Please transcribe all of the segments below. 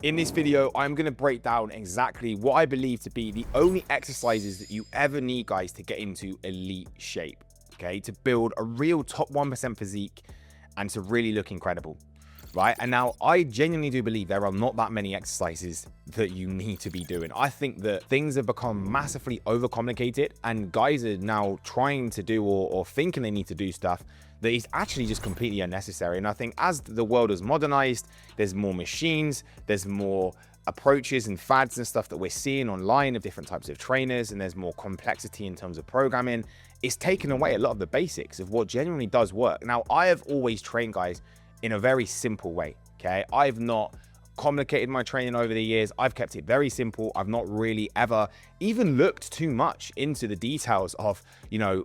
In this video, I'm going to break down exactly what I believe to be the only exercises that you ever need, guys, to get into elite shape, okay? To build a real top 1% physique and to really look incredible, right? And now I genuinely do believe there are not that many exercises that you need to be doing. I think that things have become massively overcomplicated and guys are now trying to do or thinking they need to do stuff that is actually just completely unnecessary. And I think as the world has modernized, there's more machines, there's more approaches and fads and stuff that we're seeing online of different types of trainers, and there's more complexity in terms of programming. It's taken away a lot of the basics of what genuinely does work. Now, I have always trained, guys, in a very simple way, okay? I've not complicated my training over the years. I've kept it very simple. I've not really ever even looked too much into the details of,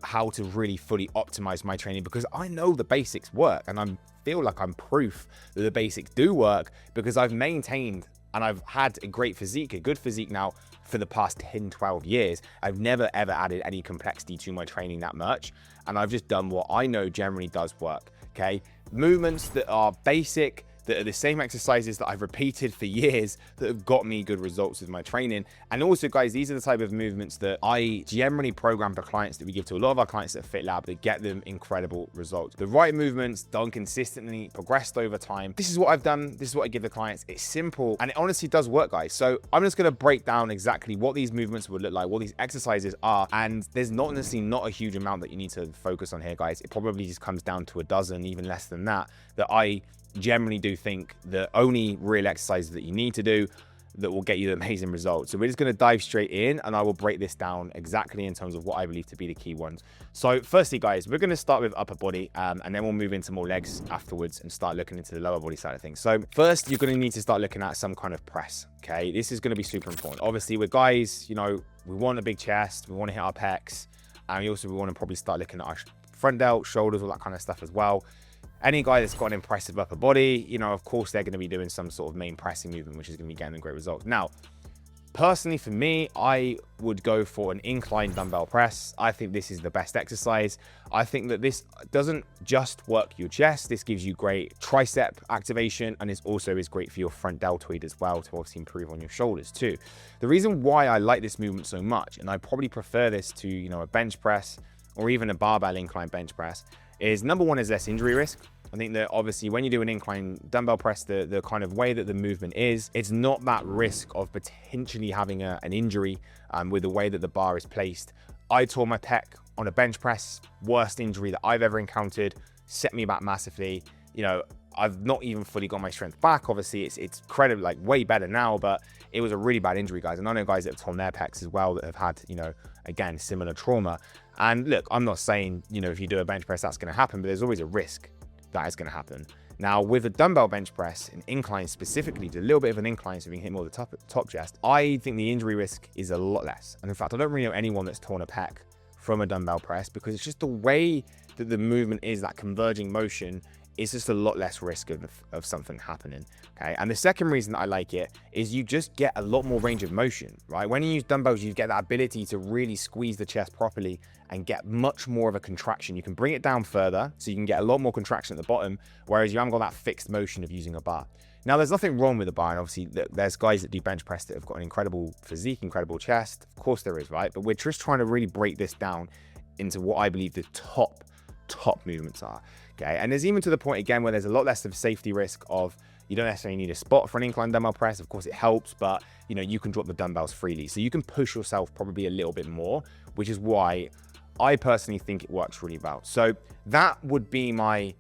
how to really fully optimize my training, because I know the basics work and I feel like I'm proof that the basics do work because I've maintained and I've had a great physique, a good physique now for the past 10, 12 years. I've never ever added any complexity to my training that much. And I've just done what I know generally does work, okay? Movements that are basic, that are the same exercises that I've repeated for years that have got me good results with my training. And also, guys, these are the type of movements that I generally program for clients, that we give to a lot of our clients at Fit Lab, that get them incredible results. The right movements done consistently, progressed over time. This is what I've done. This is what I give the clients. It's simple and it honestly does work, guys. So I'm just going to break down exactly what these movements would look like, what these exercises are. And there's not necessarily not a huge amount that you need to focus on here, guys. It probably just comes down to a dozen, even less than that I generally do think the only real exercises that you need to do that will get you amazing results. So we're just going to dive straight in and I will break this down exactly in terms of what I believe to be the key ones. So firstly, guys, we're going to start with upper body and then we'll move into more legs afterwards and start looking into the lower body side of things. So first, you're going to need to start looking at some kind of press, okay? This is going to be super important. Obviously, with guys, we want a big chest, we want to hit our pecs, and we want to probably start looking at our front delt, shoulders, all that kind of stuff as well. Any guy that's got an impressive upper body, of course, they're going to be doing some sort of main pressing movement, which is going to be getting them great results. Now, personally, for me, I would go for an incline dumbbell press. I think this is the best exercise. I think that this doesn't just work your chest. This gives you great tricep activation, and it also is great for your front deltoid as well to obviously improve on your shoulders too. The reason why I like this movement so much, and I probably prefer this to, a bench press or even a barbell incline bench press, is number one, is less injury risk. I think that obviously when you do an incline dumbbell press, the kind of way that the movement is, it's not that risk of potentially having an injury with the way that the bar is placed. I tore my pec on a bench press, worst injury that I've ever encountered, set me back massively. I've not even fully got my strength back. Obviously, it's incredibly, like, way better now, but it was a really bad injury, guys. And I know guys that have torn their pecs as well that have had, again, similar trauma. And look, I'm not saying, if you do a bench press, that's going to happen, but there's always a risk that is going to happen. Now, with a dumbbell bench press, an incline specifically, a little bit of an incline so we can hit more of the top chest, I think the injury risk is a lot less. And in fact, I don't really know anyone that's torn a pec from a dumbbell press, because it's just the way that the movement is, that converging motion, is just a lot less risk of something happening, okay? And the second reason that I like it is you just get a lot more range of motion, right? When you use dumbbells, you get that ability to really squeeze the chest properly and get much more of a contraction. You can bring it down further, so you can get a lot more contraction at the bottom, whereas you haven't got that fixed motion of using a bar. Now, there's nothing wrong with a bar, and obviously there's guys that do bench press that have got an incredible physique, incredible chest. Of course there is, right? But we're just trying to really break this down into what I believe the top movements are, okay? And there's even to the point, again, where there's a lot less of safety risk of, you don't necessarily need a spot for an incline dumbbell press. Of course it helps, but you can drop the dumbbells freely, so you can push yourself probably a little bit more, which is why I personally think it works really well. So that would be my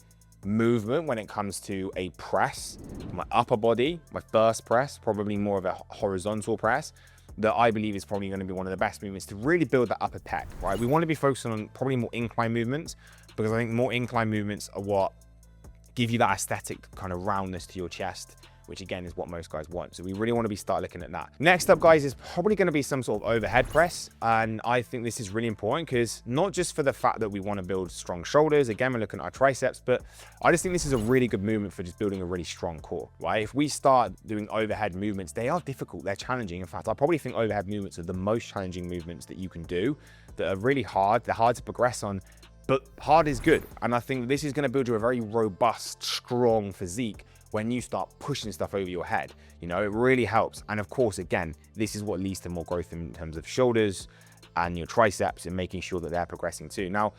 movement when it comes to a press. My upper body, my first press, probably more of a horizontal press, that I believe is probably going to be one of the best movements to really build that upper pec, right? We want to be focusing on probably more incline movements, because I think more incline movements are what give you that aesthetic kind of roundness to your chest, which again is what most guys want. So we really want to start looking at that. Next up, guys, is probably going to be some sort of overhead press. And I think this is really important, because not just for the fact that we want to build strong shoulders, again, we're looking at our triceps, but I just think this is a really good movement for just building a really strong core, right? If we start doing overhead movements, they are difficult, they're challenging. In fact, I probably think overhead movements are the most challenging movements that you can do, that are really hard, they're hard to progress on, but hard is good. And I think this is going to build you a very robust, strong physique when you start pushing stuff over your head. You know, it really helps. And of course, again, this is what leads to more growth in terms of shoulders and your triceps, and making sure that they're progressing too. Now,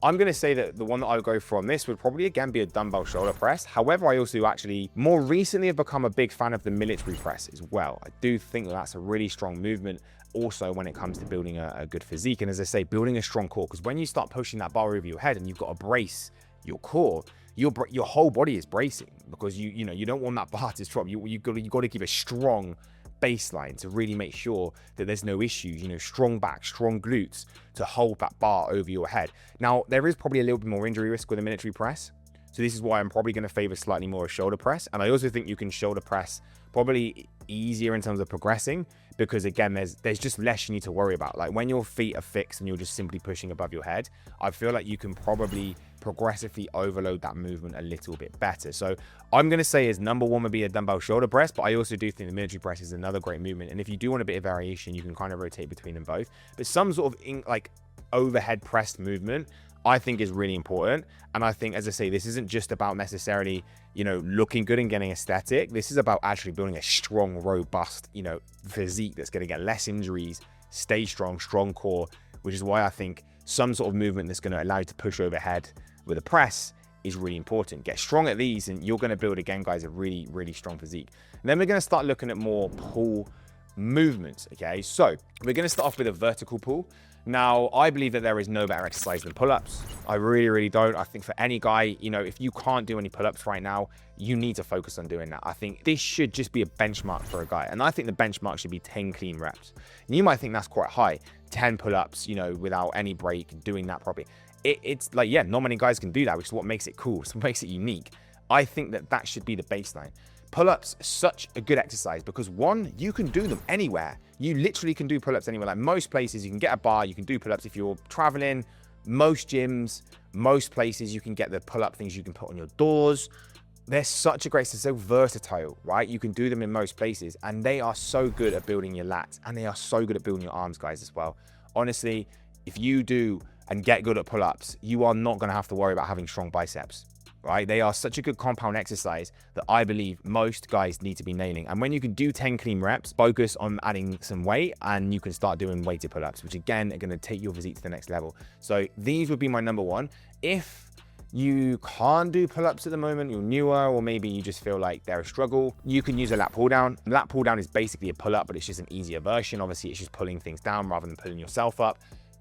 I'm going to say that the one that I would go for on this would probably again be a dumbbell shoulder press. However, I also actually more recently have become a big fan of the military press as well. I do think that that's a really strong movement also when it comes to building a good physique. And as I say, building a strong core, because when you start pushing that bar over your head and you've got to brace your core, your whole body is bracing, because you know, you don't want that bar to drop. You got to keep a strong baseline to really make sure that there's no issues, you know, strong back, strong glutes to hold that bar over your head. Now, there is probably a little bit more injury risk with a military press. So this is why I'm probably going to favor slightly more a shoulder press. And I also think you can shoulder press probably easier in terms of progressing, because again, there's just less you need to worry about. Like when your feet are fixed and you're just simply pushing above your head, I feel like you can probably progressively overload that movement a little bit better. So I'm going to say is number one would be a dumbbell shoulder press, but I also do think the military press is another great movement. And if you do want a bit of variation, you can kind of rotate between them both. But some sort of like overhead pressed movement, I think is really important. And I think, as I say, this isn't just about necessarily, you know, looking good and getting aesthetic. This is about actually building a strong, robust, you know, physique that's going to get less injuries, stay strong core, which is why I think some sort of movement that's going to allow you to push overhead with a press is really important. Get strong at these and you're going to build, again, guys, a really, really strong physique. And then we're going to start looking at more pull movements. Okay, so we're going to start off with a vertical pull. Now, I believe that there is no better exercise than pull-ups. I really, really don't. I think for any guy, you know, if you can't do any pull-ups right now, you need to focus on doing that. I think this should just be a benchmark for a guy. And I think the benchmark should be 10 clean reps. And you might think that's quite high. 10 pull-ups, you know, without any break, doing that properly. It's like, yeah, not many guys can do that, which is what makes it cool. So what makes it unique. I think that should be the baseline. Pull-ups are such a good exercise because, one, you can do them anywhere. You literally can do pull-ups anywhere. Like most places, you can get a bar, you can do pull-ups. If you're traveling, most gyms, most places, you can get the pull-up things you can put on your doors. They're such a great, they're so versatile, right? You can do them in most places, and they are so good at building your lats, and they are so good at building your arms, guys, as well. Honestly, if you do and get good at pull-ups, you are not going to have to worry about having strong biceps. Right? They are such a good compound exercise that I believe most guys need to be nailing. And when you can do 10 clean reps, focus on adding some weight and you can start doing weighted pull-ups, which again are going to take your physique to the next level. So these would be my number one. If you can't do pull-ups at the moment, you're newer, or maybe you just feel like they're a struggle, you can use a lat pull down. A lat pull down is basically a pull-up, but it's just an easier version. Obviously, it's just pulling things down rather than pulling yourself up.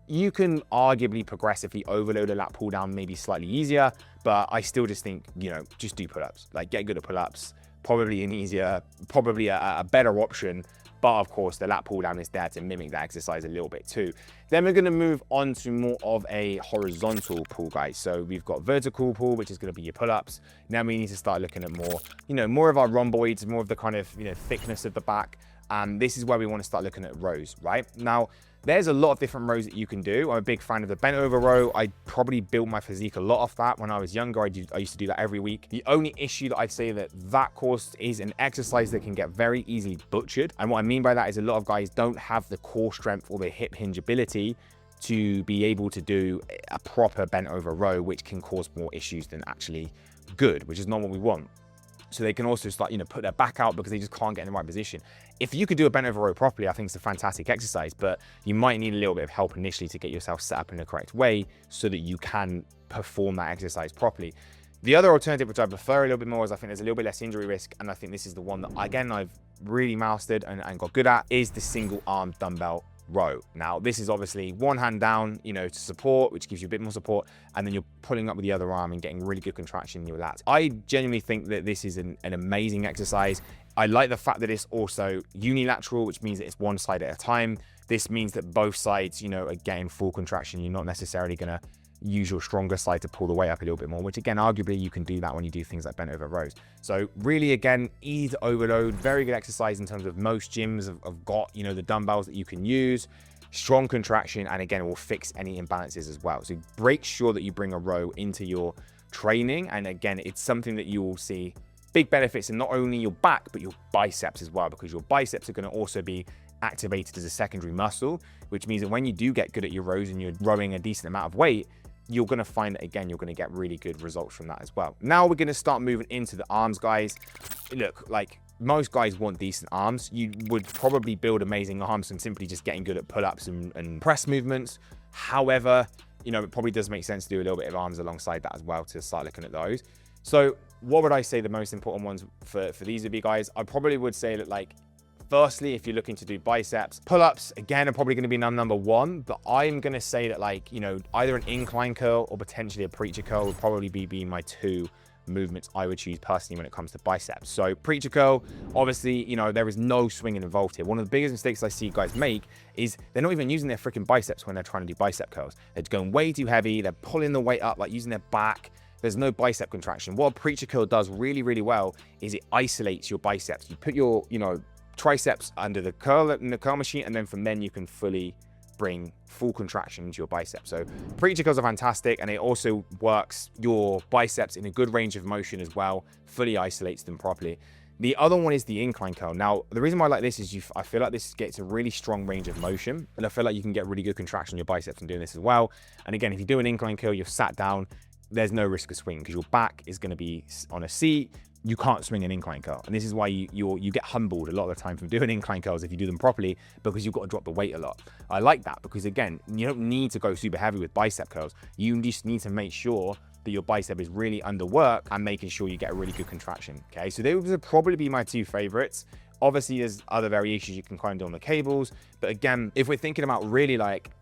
You can arguably progressively overload a lat pull down, maybe slightly easier, but I still just think, you know, just do pull-ups. Like, get good at pull-ups. Probably an easier, probably a better option. But of course, the lat pull down is there to mimic that exercise a little bit too. Then we're going to move on to more of a horizontal pull, guys. So we've got vertical pull, which is going to be your pull-ups. Now we need to start looking at more, you know, more of our rhomboids, more of the kind of, you know, thickness of the back. And this is where we want to start looking at rows, right? Now, there's a lot of different rows that you can do. I'm a big fan of the bent over row. I probably built my physique a lot off that when I was younger. I used to do that every week. The only issue that I'd say that course is an exercise that can get very easily butchered. And what I mean by that is a lot of guys don't have the core strength or the hip hinge ability to be able to do a proper bent over row, which can cause more issues than actually good, which is not what we want. So they can also start, you know, put their back out because they just can't get in the right position. If you could do a bent over row properly, I think it's a fantastic exercise, but you might need a little bit of help initially to get yourself set up in the correct way so that you can perform that exercise properly. The other alternative, which I prefer a little bit more, is I think there's a little bit less injury risk, and I think this is the one that, again, I've really mastered and got good at, is the single arm dumbbell row. Now, this is obviously one hand down, you know, to support, which gives you a bit more support, and then you're pulling up with the other arm and getting really good contraction in your lats. I genuinely think that this is an amazing exercise. I like the fact that it's also unilateral, which means that it's one side at a time. This means that both sides, you know, are getting full contraction. You're not necessarily going to use your stronger side to pull the weight up a little bit more, which again, arguably you can do that when you do things like bent over rows. So really, again, easy to overload, very good exercise in terms of most gyms have got, you know, the dumbbells that you can use, strong contraction, and again, it will fix any imbalances as well. So make sure that you bring a row into your training. And again, it's something that you will see big benefits in not only your back, but your biceps as well, because your biceps are going to also be activated as a secondary muscle, which means that when you do get good at your rows and you're rowing a decent amount of weight, you're going to find that, again, you're going to get really good results from that as well. Now we're going to start moving into the arms, guys. Look, like, most guys want decent arms. You would probably build amazing arms from simply just getting good at pull-ups and press movements. However, you know, it probably does make sense to do a little bit of arms alongside that as well to start looking at those. So what would I say the most important ones for these would be, guys? I probably would say that, like, firstly, if you're looking to do biceps, pull-ups, again, are probably going to be number one, but I'm going to say that, like, you know, either an incline curl or potentially a preacher curl would probably be my two movements I would choose personally when it comes to biceps. So preacher curl, obviously, you know, there is no swinging involved here. One of the biggest mistakes I see guys make is they're not even using their freaking biceps when they're trying to do bicep curls. They're going way too heavy. They're pulling the weight up, like using their back. There's no bicep contraction. What a preacher curl does really, really well is it isolates your biceps. You put your, you know, triceps under the curl in the curl machine, and then from then you can fully bring full contraction into your biceps. So preacher curls are fantastic, and it also works your biceps in a good range of motion as well, fully isolates them properly. The other one is the incline curl. Now, the reason why I like this is I feel like this gets a really strong range of motion, and I feel like you can get really good contraction in your biceps from doing this as well. And again, if you do an incline curl, you're sat down, there's no risk of swinging because your back is going to be on a seat. You can't swing an incline curl. And this is why you get humbled a lot of the time from doing incline curls if you do them properly, because you've got to drop the weight a lot. I like that because, again, you don't need to go super heavy with bicep curls. You just need to make sure that your bicep is really under work and making sure you get a really good contraction. Okay, so those would probably be my two favorites. Obviously, there's other variations you can kind of do on the cables. But again, if we're thinking about really like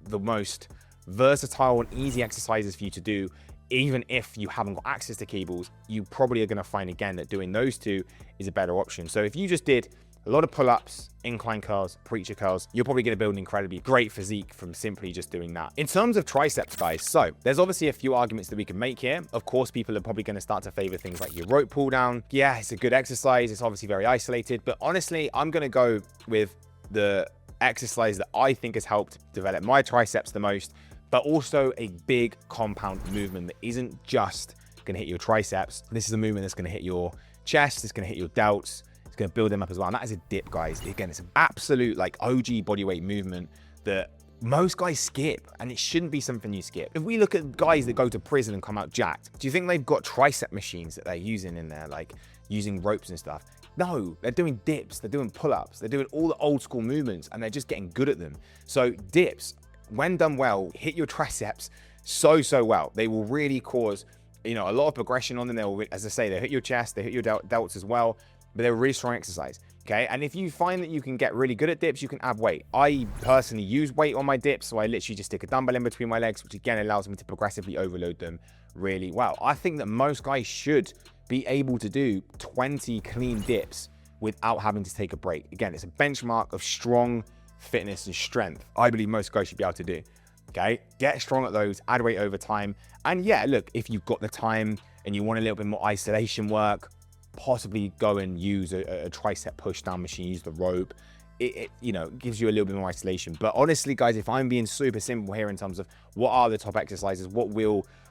the most versatile and easy exercises for you to do, even if you haven't got access to cables, you probably are going to find, again, that doing those two is a better option. So if you just did a lot of pull-ups, incline curls, preacher curls, you're probably going to build an incredibly great physique from simply just doing that. In terms of triceps, guys, so there's obviously a few arguments that we can make here. Of course, people are probably going to start to favor things like your rope pull down. Yeah, it's a good exercise. It's obviously very isolated, but honestly, I'm going to go with the exercise that I think has helped develop my triceps the most, but also a big compound movement that isn't just going to hit your triceps. This is a movement that's going to hit your chest. It's going to hit your delts. It's going to build them up as well. And that is a dip, guys. Again, it's an absolute like OG bodyweight movement that most guys skip, and it shouldn't be something you skip. If we look at guys that go to prison and come out jacked, do you think they've got tricep machines that they're using in there, like using ropes and stuff? No, they're doing dips. They're doing pull-ups. They're doing all the old school movements, and they're just getting good at them. So dips, when done well, hit your triceps so well. They will really cause, you know, a lot of progression on them. They'll, as I say, they hit your chest, they hit your delts as well, but they're a really strong exercise. Okay, and if you find that you can get really good at dips, you can add weight. I personally use weight on my dips, so I literally just stick a dumbbell in between my legs, which again allows me to progressively overload them really well. I think that most guys should be able to do 20 clean dips without having to take a break. Again, it's a benchmark of strong fitness and strength. I believe most guys should be able to do. Okay, get strong at those, add weight over time. And yeah, look, if you've got the time and you want a little bit more isolation work, possibly go and use a tricep push down machine, use the rope. It you know, gives you a little bit more isolation. But honestly, guys, if I'm being super simple here in terms of what are the top exercises, what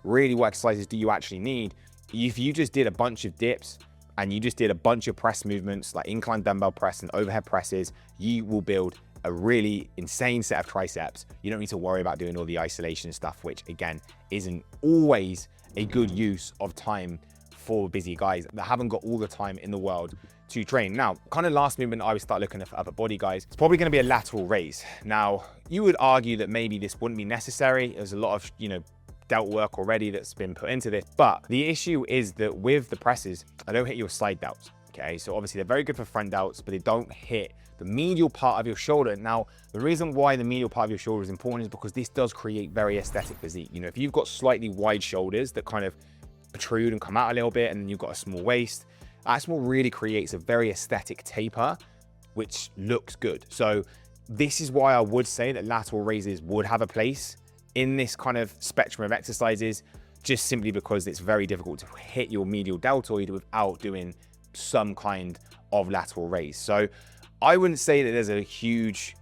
exercises do you actually need? If you just did a bunch of dips and you just did a bunch of press movements like incline dumbbell press and overhead presses, you will build a really insane set of triceps. You don't need to worry about doing all the isolation stuff, which again isn't always a good use of time for busy guys that haven't got all the time in the world to train. Now, kind of last movement I would start looking at upper body, guys, it's probably going to be a lateral raise. Now, you would argue that maybe this wouldn't be necessary. There's a lot of, you know, delt work already that's been put into this, but the issue is that with the presses, I don't hit your side delts. Okay, so obviously they're very good for front delts, but they don't hit the medial part of your shoulder. Now, the reason why the medial part of your shoulder is important is because this does create very aesthetic physique. You know, if you've got slightly wide shoulders that kind of protrude and come out a little bit, and then you've got a small waist, that small really creates a very aesthetic taper, which looks good. So this is why I would say that lateral raises would have a place in this kind of spectrum of exercises, just simply because it's very difficult to hit your medial deltoid without doing some kind of lateral raise. So I wouldn't say that there's a huge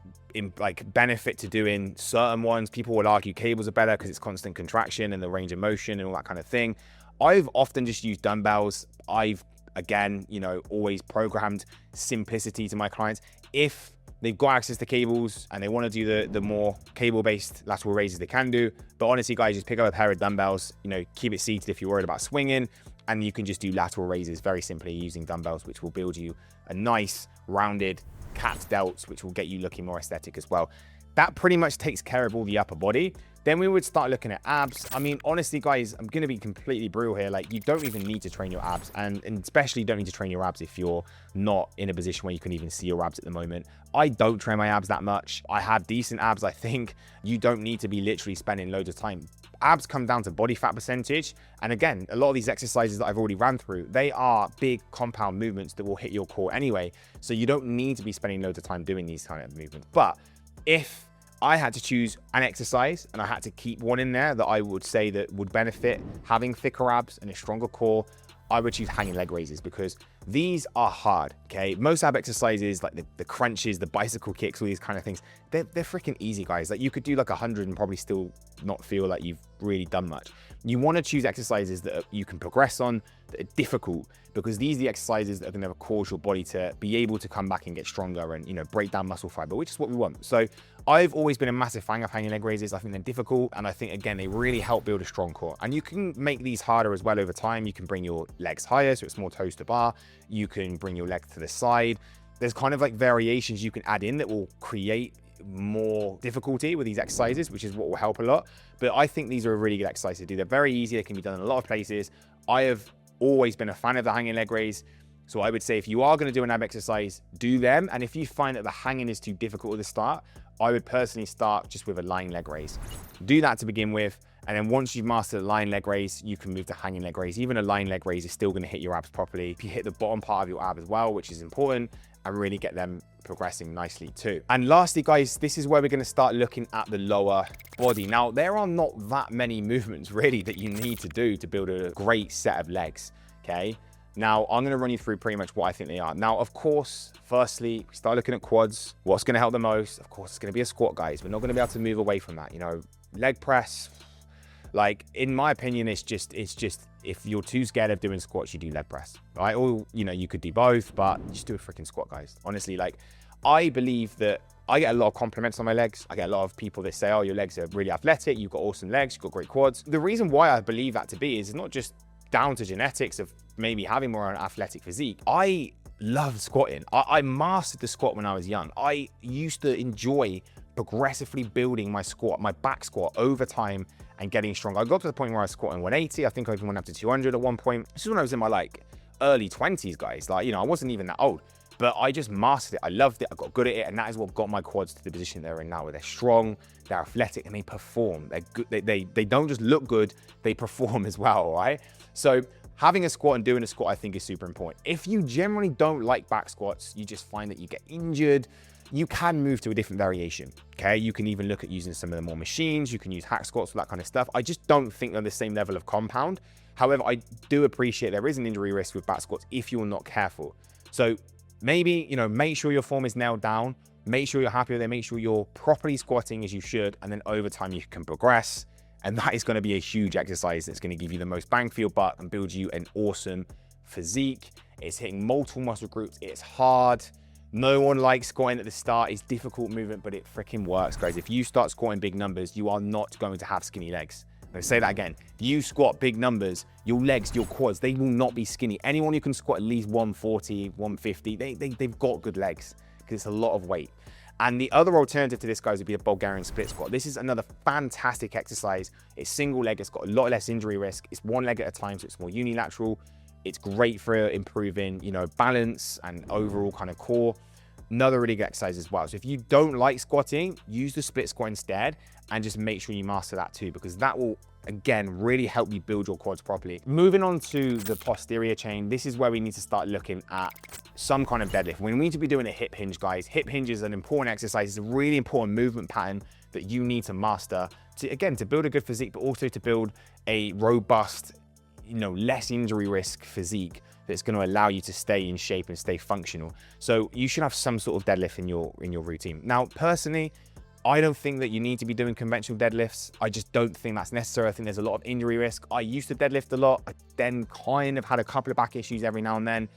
benefit to doing certain ones. People will argue cables are better because it's constant contraction and the range of motion and all that kind of thing. I've often just used dumbbells. I've, again, you know, always programmed simplicity to my clients. If they've got access to cables and they want to do the more cable-based lateral raises they can do. But honestly, guys, just pick up a pair of dumbbells, you know, keep it seated if you're worried about swinging, and you can just do lateral raises very simply using dumbbells, which will build you a nice rounded capped delts, which will get you looking more aesthetic as well. That pretty much takes care of all the upper body. Then we would start looking at abs. I mean, honestly, guys, I'm going to be completely brutal here. Like, you don't even need to train your abs, and especially don't need to train your abs if you're not in a position where you can even see your abs at the moment. I don't train my abs that much. I have decent abs, I think. You don't need to be literally spending loads of time. Abs come down to body fat percentage. And again, a lot of these exercises that I've already ran through, they are big compound movements that will hit your core anyway. So you don't need to be spending loads of time doing these kind of movements. But if I had to choose an exercise and I had to keep one in there that I would say that would benefit having thicker abs and a stronger core, I would choose hanging leg raises, because these are hard, okay? Most ab exercises, like the crunches, the bicycle kicks, all these kind of things, they're freaking easy, guys. Like, you could do like 100 and probably still not feel like you've really done much. You want to choose exercises that you can progress on, that are difficult, because these are the exercises that are going to cause your body to be able to come back and get stronger and, you know, break down muscle fiber, which is what we want. So I've always been a massive fan of hanging leg raises. I think they're difficult, and I think, again, they really help build a strong core. And you can make these harder as well over time. You can bring your legs higher, so it's more toes to bar. You can bring your legs to the side. There's kind of like variations you can add in that will create more difficulty with these exercises, which is what will help a lot. But I think these are a really good exercise to do. They're very easy. They can be done in a lot of places. I have always been a fan of the hanging leg raise. So I would say if you are going to do an ab exercise, do them. And if you find that the hanging is too difficult at the start, I would personally start just with a lying leg raise. Do that to begin with. And then once you've mastered a lying leg raise, you can move to hanging leg raise. Even a lying leg raise is still going to hit your abs properly. If you hit the bottom part of your ab as well, which is important, and really get them progressing nicely too. And lastly, guys, this is where we're going to start looking at the lower body. Now, there are not that many movements really that you need to do to build a great set of legs, okay? Now, I'm going to run you through pretty much what I think they are. Now, of course, firstly, we start looking at quads. What's going to help the most? Of course, it's going to be a squat, guys. We're not going to be able to move away from that. You know, leg press, like, in my opinion, it's just if you're too scared of doing squats, you do leg press, right? Or, you know, you could do both, but just do a freaking squat, guys. Honestly, like, I believe that I get a lot of compliments on my legs. I get a lot of people that say, oh, your legs are really athletic. You've got awesome legs. You've got great quads. The reason why I believe that to be is not just down to genetics of maybe having more an athletic physique. I love squatting. I mastered the squat when I was young. I used to enjoy progressively building my squat, my back squat over time and getting stronger. I got to the point where I was squatting 180. I think I even went up to 200 at one point. This is when I was in my like early 20s, guys. Like, you know, I wasn't even that old, but I just mastered it. I loved it. I got good at it. And that is what got my quads to the position they're in now, where they're strong, they're athletic, and they perform. They're good. They don't just look good, they perform as well, right? So having a squat and doing a squat, I think, is super important. If you generally don't like back squats, you just find that you get injured, you can move to a different variation, okay? You can even look at using some of the more machines. You can use hack squats, all that kind of stuff. I just don't think they're the same level of compound. However, I do appreciate there is an injury risk with back squats if you're not careful. So maybe, you know, make sure your form is nailed down. Make sure you're happy with it. Make sure you're properly squatting as you should. And then over time, you can progress. And that is going to be a huge exercise that's going to give you the most bang for your buck and build you an awesome physique. It's hitting multiple muscle groups. It's hard. No one likes squatting at the start. It's difficult movement, but it freaking works, guys. If you start squatting big numbers, you are not going to have skinny legs. I'm going to say that again. If you squat big numbers, your legs, your quads, they will not be skinny. Anyone who can squat at least 140, 150, they've got good legs because it's a lot of weight. And the other alternative to this, guys, would be a Bulgarian split squat. This is another fantastic exercise. It's single leg. It's got a lot less injury risk. It's one leg at a time, so it's more unilateral. It's great for improving, you know, balance and overall kind of core. Another really good exercise as well. So if you don't like squatting, use the split squat instead and just make sure you master that too, because that will, again, really help you build your quads properly. Moving on to the posterior chain, this is where we need to start looking at some kind of deadlift. We need to be doing a hip hinge, guys. Hip hinge is an important exercise. It's a really important movement pattern that you need to master to, again, to build a good physique, but also to build a robust, you know, less injury risk physique that's going to allow you to stay in shape and stay functional. So you should have some sort of deadlift in your routine. Now, personally, I don't think that you need to be doing conventional deadlifts. I just don't think that's necessary. I think there's a lot of injury risk. I used to deadlift a lot. I then kind of had a couple of back issues every now and then.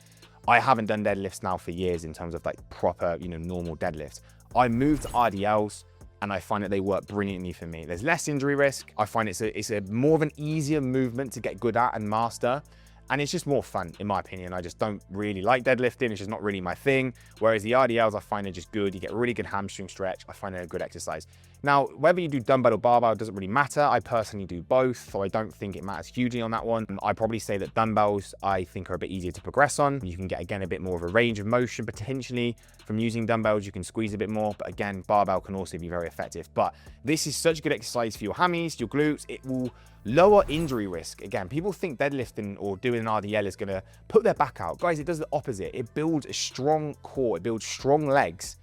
I haven't done deadlifts now for years in terms of like proper, normal deadlifts. I moved to RDLs and I find that they work brilliantly for me. There's less injury risk. I find it's a more of an easier movement to get good at and master. And it's just more fun, in my opinion. I just don't really like deadlifting. It's just not really my thing. Whereas the RDLs, I find are just good. You get a really good hamstring stretch. I find it a good exercise. Now, whether you do dumbbell or barbell doesn't really matter. I personally do both, so I don't think it matters hugely on that one. I'd probably say that dumbbells, I think, are a bit easier to progress on. You can get, again, a bit more of a range of motion, potentially. From using dumbbells, you can squeeze a bit more. But again, barbell can also be very effective. But this is such a good exercise for your hammies, your glutes. It will lower injury risk. Again, people think deadlifting or doing an RDL is going to put their back out. Guys, it does the opposite. It builds a strong core. It builds strong legs,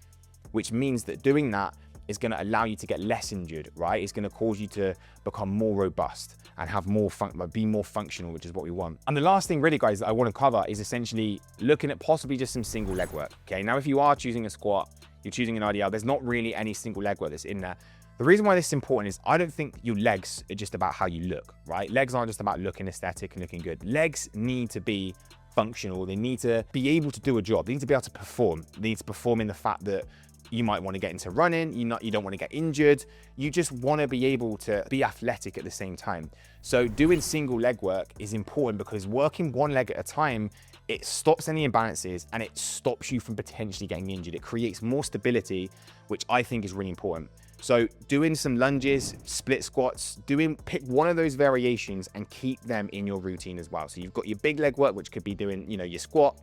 which means that doing that is going to allow you to get less injured, right? It's going to cause you to become more robust and have more be more functional, which is what we want. And the last thing really, guys, that I want to cover is essentially looking at possibly just some single leg work. Okay, now if you are choosing a squat, you're choosing an RDL, there's not really any single leg work that's in there. The reason why this is important is I don't think your legs are just about how you look, right? Legs aren't just about looking aesthetic and looking good. Legs need to be functional. They need to be able to do a job. They need to be able to perform. They need to perform in the fact that you might want to get into running. You don't want to get injured. You just want to be able to be athletic at the same time. So doing single leg work is important because working one leg at a time, it stops any imbalances and it stops you from potentially getting injured. It creates more stability, which I think is really important. So doing some lunges, split squats, pick one of those variations and keep them in your routine as well. So you've got your big leg work, which could be doing, your squat,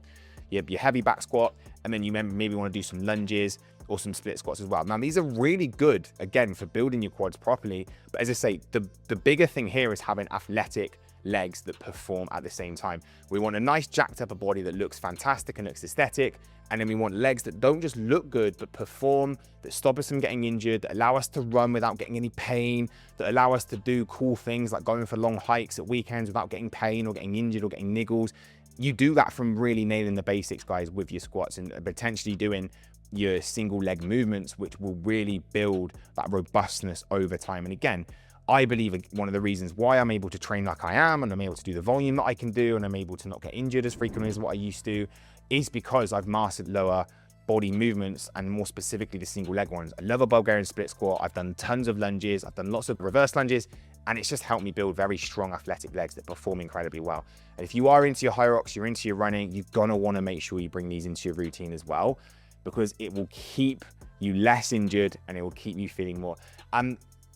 your heavy back squat, and then you maybe want to do some lunges or some split squats as well. Now, these are really good, again, for building your quads properly. But as I say, the bigger thing here is having athletic legs that perform at the same time. We want a nice jacked up body that looks fantastic and looks aesthetic. And then we want legs that don't just look good, but perform, that stop us from getting injured, that allow us to run without getting any pain, that allow us to do cool things like going for long hikes at weekends without getting pain or getting injured or getting niggles. You do that from really nailing the basics, guys, with your squats and potentially doing your single leg movements, which will really build that robustness over time. And again, I believe one of the reasons why I'm able to train like I am and I'm able to do the volume that I can do and I'm able to not get injured as frequently as what I used to is because I've mastered lower body movements and more specifically the single leg ones. I love a Bulgarian split squat. I've done tons of lunges. I've done lots of reverse lunges and it's just helped me build very strong athletic legs that perform incredibly well. And if you are into your high rocks, you're into your running, you're gonna wanna make sure you bring these into your routine as well because it will keep you less injured and it will keep you feeling more.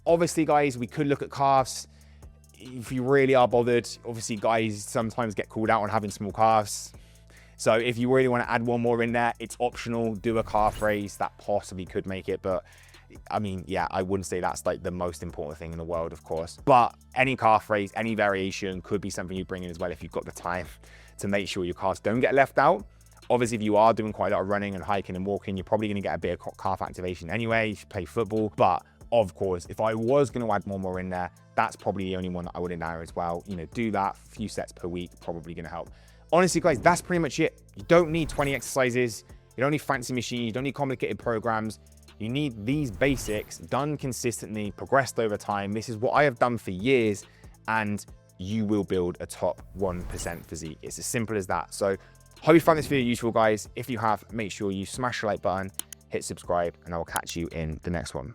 Obviously, guys, we could look at calves. If you really are bothered, obviously, guys sometimes get called out on having small calves. So if you really want to add one more in there, it's optional. Do a calf raise. That possibly could make it. But I mean, yeah, I wouldn't say that's like the most important thing in the world, of course. But any calf raise, any variation could be something you bring in as well if you've got the time to make sure your calves don't get left out. Obviously, if you are doing quite a lot of running and hiking and walking, you're probably going to get a bit of calf activation anyway if you play football. But of course, if I was going to add one more in there, that's probably the only one that I would in there as well. Do that, a few sets per week, probably going to help. Honestly, guys, that's pretty much it. You don't need 20 exercises. You don't need fancy machines. You don't need complicated programs. You need these basics done consistently, progressed over time. This is what I have done for years, and you will build a top 1% physique. It's as simple as that. So hope you found this video useful, guys. If you have, make sure you smash the like button, hit subscribe, and I will catch you in the next one.